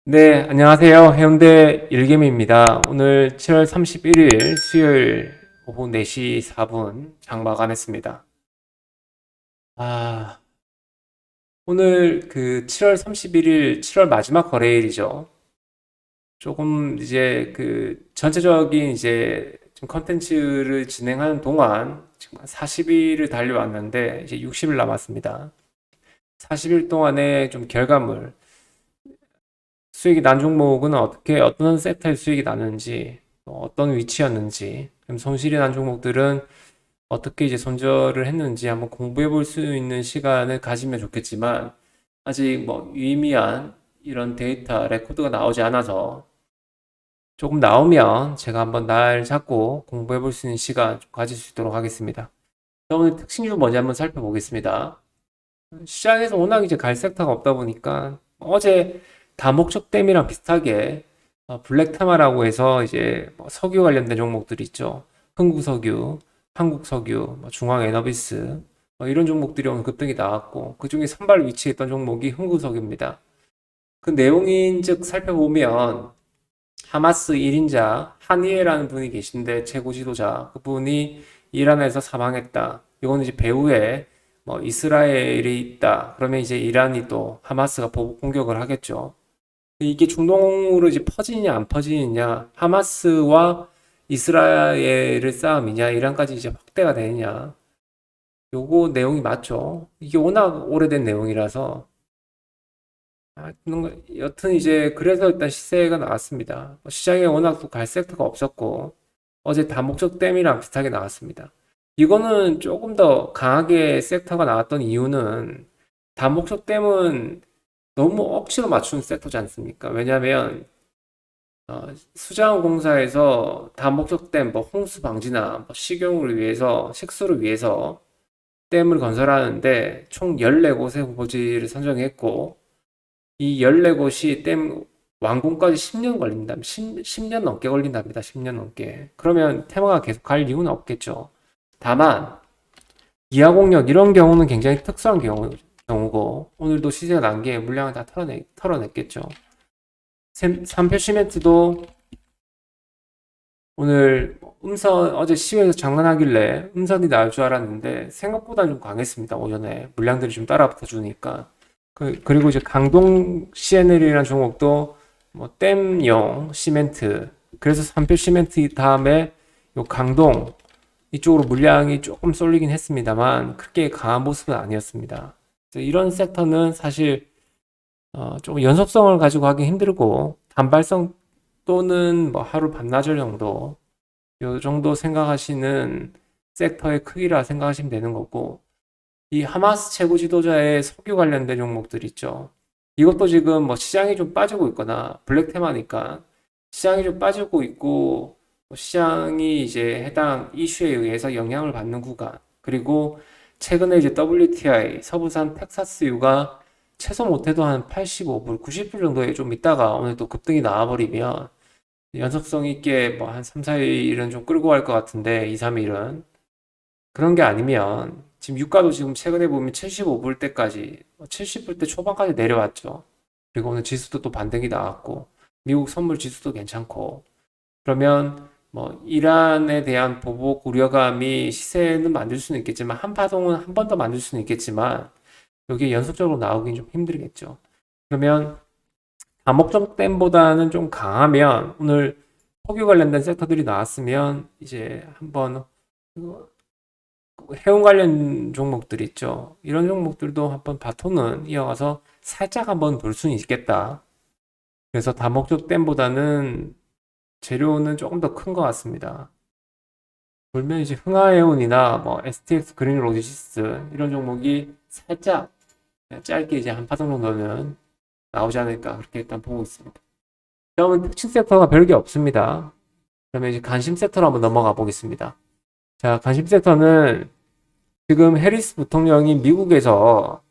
네, 안녕하세요. 해운대 일개미입니다. 오늘 7월 31일 수요일 오후 4시 4분 장 마감했습니다. 아, 오늘 그 7월 31일 7월 마지막 거래일이죠. 조금 이제 그 전체적인 이제 좀 컨텐츠를 진행하는 동안 지금 한 40일을 달려왔는데 이제 60일 남았습니다. 40일 동안의 좀 결과물, 수익이 난 종목은 어떻게 어떤 섹터의 수익이 나는지 또 어떤 위치였는지 그럼 손실이 난 종목들은 어떻게 이제 손절을 했는지 한번 공부해 볼 수 있는 시간을 가지면 좋겠지만 아직 뭐 유의미한 이런 데이터 레코드가 나오지 않아서 조금 나오면 제가 한번 날 잡고 공부해 볼 수 있는 시간 좀 가질 수 있도록 하겠습니다. 오늘 특징주 먼저 한번 살펴보겠습니다. 시장에서 워낙 이제 갈 섹터가 없다 보니까 어제 다목적댐이랑 비슷하게 블랙타마라고 해서 이제 뭐 석유 관련된 종목들 있죠. 흥국석유, 한국석유, 중앙에너비스 이런 종목들이 오늘 급등이 나왔고 그중에 선발 위치에 있던 종목이 흥국석유입니다. 그 내용인즉 살펴보면 하마스 1인자 한이에라는 분이 계신데 최고 지도자 그분이 이란에서 사망했다. 이거는 이제 배후에 뭐 이스라엘이 있다. 그러면 이제 이란이 또 하마스가 보복 공격을 하겠죠. 이게 중동으로 이제 퍼지느냐 안 퍼지느냐, 하마스와 이스라엘의 싸움이냐, 이란까지 이제 확대가 되느냐, 요거 내용이 맞죠. 이게 워낙 오래된 내용이라서 여튼 이제 그래서 일단 시세가 나왔습니다. 시장에 워낙 또 갈 섹터가 없었고 어제 다목적댐이랑 비슷하게 나왔습니다. 이거는 조금 더 강하게 섹터가 나왔던 이유는 다목적댐은 너무 억지로 맞추는 섹터지 않습니까? 왜냐하면 수자원공사에서 다목적댐 뭐 홍수 방지나 뭐 식용을 위해서 식수를 위해서 댐을 건설하는데 총 14곳의 후보지를 선정했고 이 14곳이 댐 완공까지 10년 걸린다. 10년 넘게 걸린답니다. 10년 넘게. 그러면 테마가 계속 갈 이유는 없겠죠. 다만 기하공력 이런 경우는 굉장히 특수한 경우고 오늘도 시세가 난 게 물량을 다 털어냈겠죠. 삼표 시멘트도 오늘 어제 시외에서 장난하길래 음선이 나올 줄 알았는데 생각보다 좀 강했습니다. 오전에 물량들이 좀 따라붙어 주니까 그리고 이제 강동 CNL이라는 종목도 뭐 댐용 시멘트 그래서 삼표 시멘트 다음에 요 강동 이쪽으로 물량이 조금 쏠리긴 했습니다만 크게 강한 모습은 아니었습니다. 그래서 이런 섹터는 사실 조금 연속성을 가지고 하기 힘들고 단발성 또는 뭐 하루 반나절 정도 요 정도 생각하시는 섹터의 크기라 생각하시면 되는 거고 이 하마스 최고 지도자의 석유 관련된 종목들 있죠. 이것도 지금 뭐 시장이 좀 빠지고 있거나 블랙테마니까 시장이 좀 빠지고 있고 뭐 시장이 이제 해당 이슈에 의해서 영향을 받는 구간 그리고 최근에 이제 WTI 서부산 텍사스유가 최소 못해도 한 85불, 90불 정도에 좀 있다가 오늘 또 급등이 나와버리면 연속성 있게 뭐 한 3, 4일은 좀 끌고 갈 것 같은데 2, 3일은 그런 게 아니면 지금 유가도 지금 최근에 보면 75불 때까지 70불 때 초반까지 내려왔죠. 그리고 오늘 지수도 또 반등이 나왔고 미국 선물 지수도 괜찮고 그러면 뭐 이란에 대한 보복 우려감이 시세는 만들 수는 있겠지만 한 파동은 한 번 더 만들 수는 있겠지만 여기에 연속적으로 나오긴 좀 힘들겠죠. 그러면 암목적댐보다는 좀 강하면 오늘 석유 관련된 섹터들이 나왔으면 이제 한번 그 해운 관련 종목들 있죠. 이런 종목들도 한번 바톤은 이어가서 살짝 한번 볼 수는 있겠다. 그래서 다목적댐보다는 재료는 조금 더 큰 것 같습니다. 보면 이제 흥하해운이나 뭐 STX 그린 로지시스 이런 종목이 살짝 짧게 이제 한 파동 정도는 나오지 않을까 그렇게 일단 보고 있습니다. 다음은 특징 섹터가 별게 없습니다. 그러면 이제 관심 섹터로 한번 넘어가 보겠습니다. 자, 관심 섹터는 지금 해리스 부통령이 미국에서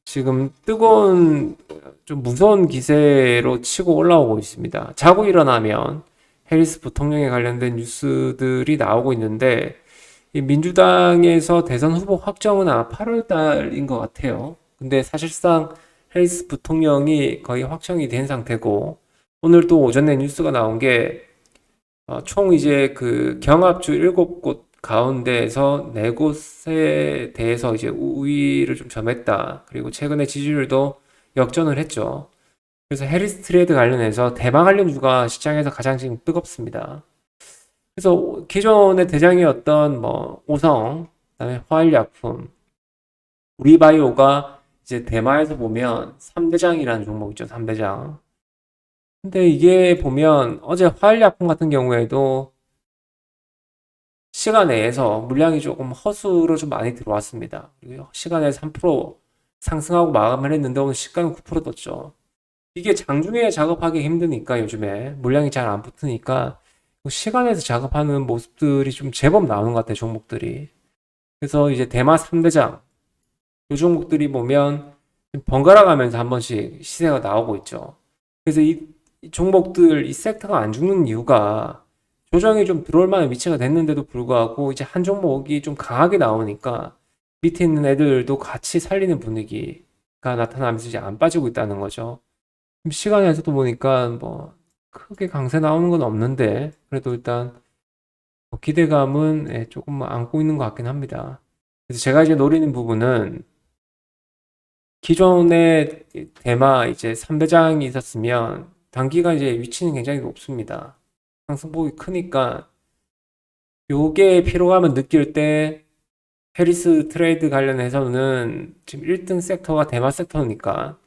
지금 뜨거운 좀 무서운 기세로 치고 올라오고 있습니다. 자고 일어나면 해리스 부통령에 관련된 뉴스들이 나오고 있는데 이 민주당에서 대선 후보 확정은 아마 8월 달인 것 같아요. 근데 사실상 해리스 부통령이 거의 확정이 된 상태고, 오늘 또 오전에 뉴스가 나온 게, 총 이제 그 경합주 7곳 가운데에서 4곳에 대해서 이제 우위를 좀 점했다. 그리고 최근에 지지율도 역전을 했죠. 그래서 해리스 트레이드 관련해서 대마 관련주가 시장에서 가장 지금 뜨겁습니다. 그래서 기존의 대장이었던 뭐 오성, 그다음에 화일약품, 우리바이오가 이제 대마에서 보면 3대장이라는 종목 있죠. 3대장. 근데 이게 보면 어제 화일약품 같은 경우에도 시간 내에서 물량이 조금 허수로 좀 많이 들어왔습니다. 그리고 시간 내에서 3% 상승하고 마감을 했는데 오늘 시가는 9% 떴죠. 이게 장중에 작업하기 힘드니까 요즘에 물량이 잘 안 붙으니까 시간에서 작업하는 모습들이 좀 제법 나오는 것 같아요, 종목들이. 그래서 이제 대마 3대장, 이 종목들이 보면 번갈아 가면서 한 번씩 시세가 나오고 있죠. 그래서 이 종목들, 이 섹터가 안 죽는 이유가 조정이 좀 들어올 만한 위치가 됐는데도 불구하고 이제 한 종목이 좀 강하게 나오니까 밑에 있는 애들도 같이 살리는 분위기가 나타나면서 이제 안 빠지고 있다는 거죠. 시간에서도 보니까 뭐 크게 강세 나오는 건 없는데 그래도 일단 뭐 기대감은 조금 안고 있는 것 같긴 합니다. 그래서 제가 이제 노리는 부분은 기존의 대마 이제 3대장이 있었으면 단기간 이제 위치는 굉장히 높습니다. 상승폭이 크니까 요게 피로감을 느낄 때 해리스 트레이드 관련해서는 지금 1등 섹터가 대마 섹터니까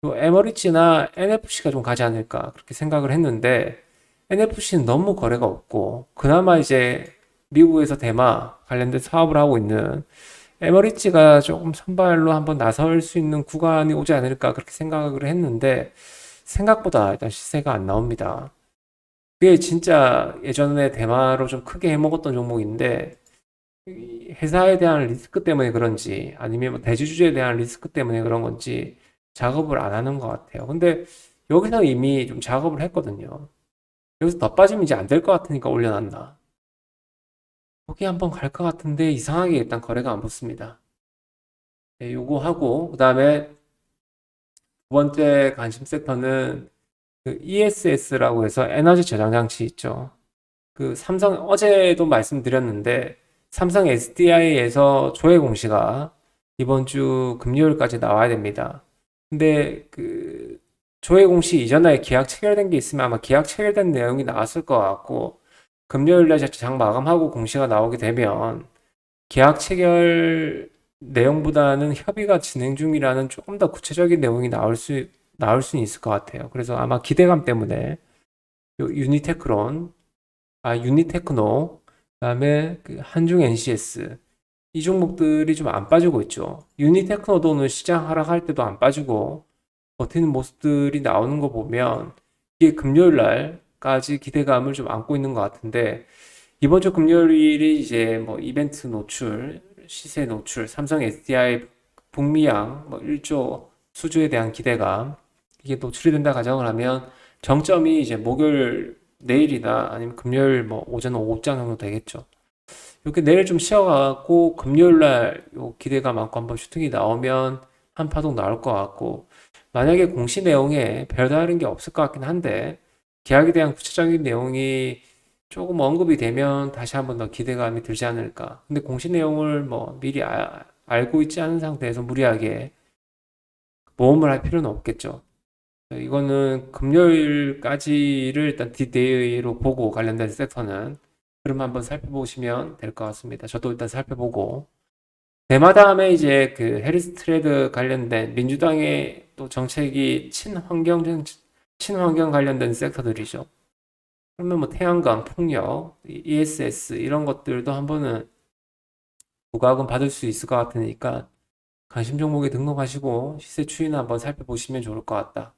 또 에머리지나 NFC가 좀 가지 않을까 그렇게 생각을 했는데 NFC는 너무 거래가 없고 그나마 이제 미국에서 대마 관련된 사업을 하고 있는 에머리지가 조금 선발로 한번 나설 수 있는 구간이 오지 않을까 그렇게 생각을 했는데 생각보다 일단 시세가 안 나옵니다. 그게 진짜 예전에 대마로 좀 크게 해먹었던 종목인데 이 회사에 대한 리스크 때문에 그런지 아니면 뭐 대주주에 대한 리스크 때문에 그런 건지 작업을 안 하는 것 같아요. 근데 여기서 이미 좀 작업을 했거든요. 여기서 더 빠지면 이제 안 될 것 같으니까 올려놨나. 거기 한번 갈 것 같은데 이상하게 일단 거래가 안 붙습니다. 네, 요거 하고 그다음에 두 번째 관심 섹터는 그 ESS라고 해서 에너지 저장 장치 있죠. 그 삼성 어제도 말씀드렸는데 삼성 SDI에서 조회 공시가 이번 주 금요일까지 나와야 됩니다. 근데 그 조회 공시 이전에 계약 체결된 게 있으면 아마 계약 체결된 내용이 나왔을 것 같고 금요일 날 장 마감하고 공시가 나오게 되면 계약 체결 내용보다는 협의가 진행 중이라는 조금 더 구체적인 내용이 나올 수 있을 것 같아요. 그래서 아마 기대감 때문에 요 유니테크노, 그다음에 그 한중 NCS 이 종목들이 좀 안 빠지고 있죠. 유니테크노도 오늘 시장 하락할 때도 안 빠지고 버티는 모습들이 나오는 거 보면 이게 금요일 날까지 기대감을 좀 안고 있는 것 같은데 이번 주 금요일이 이제 뭐 이벤트 노출, 시세 노출, 삼성 SDI 북미양 뭐 1조 수주에 대한 기대감 이게 노출이 된다 가정을 하면 정점이 이제 목요일 내일이나 아니면 금요일 뭐 오전 오후장 정도 되겠죠. 이렇게 내일 좀 쉬어가고 금요일 날요 기대감 많고 한번 슈팅이 나오면 한 파동 나올 것 같고 만약에 공시 내용에 별다른 게 없을 것 같긴 한데 계약에 대한 구체적인 내용이 조금 언급이 되면 다시 한번 더 기대감이 들지 않을까. 근데 공시 내용을 뭐 미리 알고 있지 않은 상태에서 무리하게 모험을 할 필요는 없겠죠. 이거는 금요일까지를 일단 디데이로 보고 관련된 섹터는 그럼 한번 살펴보시면 될 것 같습니다. 저도 일단 살펴보고 대마 다음에 이제 그 해리스 트레이드 관련된 민주당의 또 정책이 친환경 관련된 섹터들이죠. 그러면 뭐 태양광, 풍력, ESS 이런 것들도 한번은 부과금 받을 수 있을 것 같으니까 관심 종목에 등록하시고 시세 추이나 한번 살펴보시면 좋을 것 같다.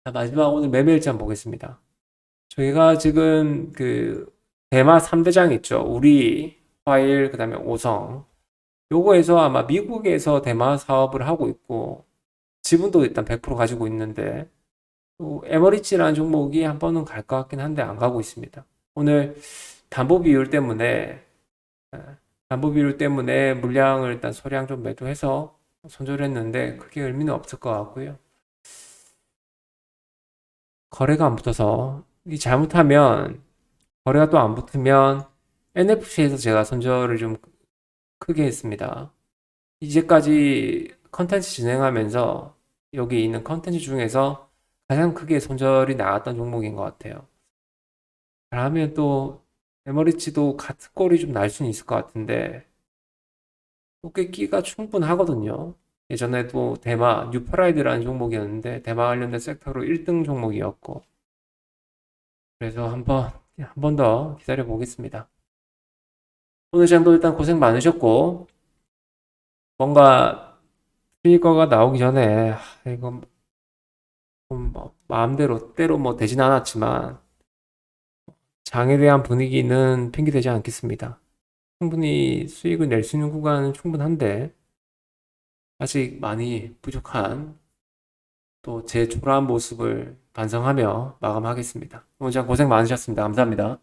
자, 마지막 오늘 매매 일지 한번 보겠습니다. 저희가 지금 그 대마 3대장 있죠. 우리, 화일, 그다음에 오성. 요거에서 아마 미국에서 대마 사업을 하고 있고 지분도 일단 100% 가지고 있는데 또 에머리지라는 종목이 한 번은 갈 것 같긴 한데 안 가고 있습니다. 오늘 담보 비율 때문에 예, 담보 비율 때문에 물량을 일단 소량 좀 매도해서 손절했는데 크게 의미는 없을 것 같고요. 거래가 안 붙어서 이 잘못하면 거래가 또 안 붙으면 NFC에서 제가 손절을 좀 크게 했습니다. 이제까지 컨텐츠 진행하면서 여기 있는 컨텐츠 중에서 가장 크게 손절이 나왔던 종목인 것 같아요. 그러면 또 에머리치도 같은 꼴이 좀 날 수는 있을 것 같은데 또 꽤 끼가 충분하거든요. 예전에도 대마 뉴프라이드라는 종목이었는데 대마 관련된 섹터로 1등 종목이었고 그래서 한 번 더 기다려 보겠습니다. 오늘 장도 일단 고생 많으셨고 뭔가 트리거가 나오기 전에 이거 뭐 마음대로 때로 뭐 되진 않았지만 장에 대한 분위기는 핑계되지 않겠습니다. 충분히 수익을 낼 수 있는 구간은 충분한데 아직 많이 부족한 또 제 초라한 모습을 반성하며 마감하겠습니다. 오늘 장 고생 많으셨습니다. 감사합니다.